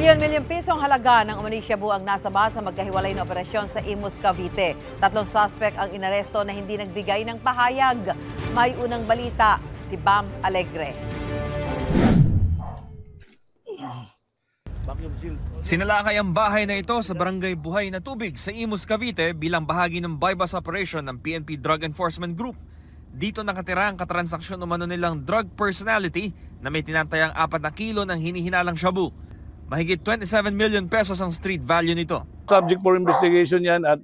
Milyon-milyong pisong halaga ng umano'y shabu ang nasaba sa magkahiwalay na operasyon sa Imus, Cavite. 3 suspect ang inaresto na hindi nagbigay ng pahayag. May unang balita, si Bam Alegre. Sinalakay ang bahay na ito sa barangay Buhay na Tubig sa Imus, Cavite bilang bahagi ng bypass operation ng PNP Drug Enforcement Group. Dito nakatira ang katransaksyon umano nilang drug personality na may tinatayang 4 na kilo ng hinihinalang shabu. Mahigit 27 million pesos ang street value nito. Subject for investigation yan at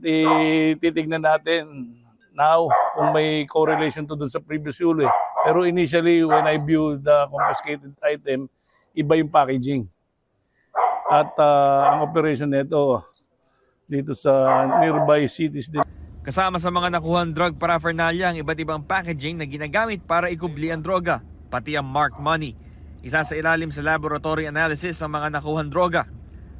titignan natin now kung may correlation to dun sa previous huli. Pero initially when I viewed the confiscated item, iba yung packaging. At ang operation nito dito sa nearby cities din. Kasama sa mga nakuhang drug paraphernalia ang iba't ibang packaging na ginagamit para ikubli ang droga, pati ang marked money. Isa sa ilalim sa laboratory analysis ang mga nakuhang droga.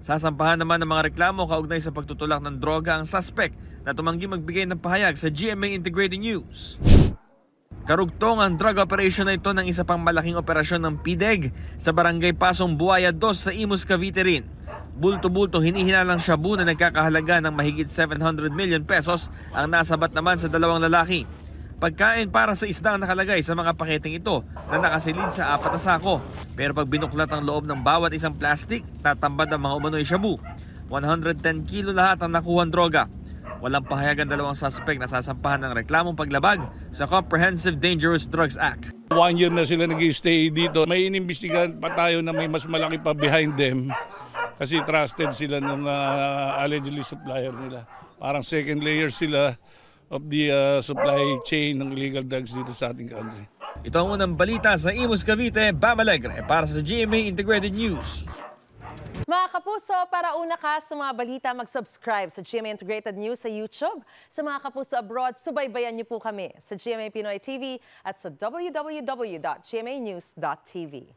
Sasampahan naman ng mga reklamo kaugnay sa pagtutulak ng droga ang suspect na tumanggi magbigay ng pahayag sa GMA Integrated News. Karugtong ang drug operation na ito ng isa pang malaking operasyon ng PDEG sa barangay Pasong Buaya 2 sa Imus, Cavite rin. Bulto-bulto hinihinalang shabu na nagkakahalaga ng mahigit 700 million pesos ang nasabat naman sa 2 lalaki. Pagkain para sa isda ang nakalagay sa mga paketeng ito na nakasilid sa 4 na sako. Pero pag binuklat ang loob ng bawat isang plastic, tatambad ang mga umano'y shabu. 110 kilo lahat ang nakuhang droga. Walang pahayag ang 2 suspect na sasampahan ng reklamong paglabag sa Comprehensive Dangerous Drugs Act. 1 year na sila nag-stay dito. May inimbestigahan pa tayo na may mas malaki pa behind them. Kasi trusted sila ng allegedly supplier nila. Parang second layer sila of the supply chain ng illegal drugs dito sa ating country. Ito ang unang balita sa Imus, Cavite, Bam Alegre para sa GMA Integrated News. Mga kapuso, para una ka sa mga balita, mag-subscribe sa GMA Integrated News sa YouTube. Sa mga kapuso abroad, subaybayan niyo po kami sa GMA Pinoy TV at sa www.gmanews.tv.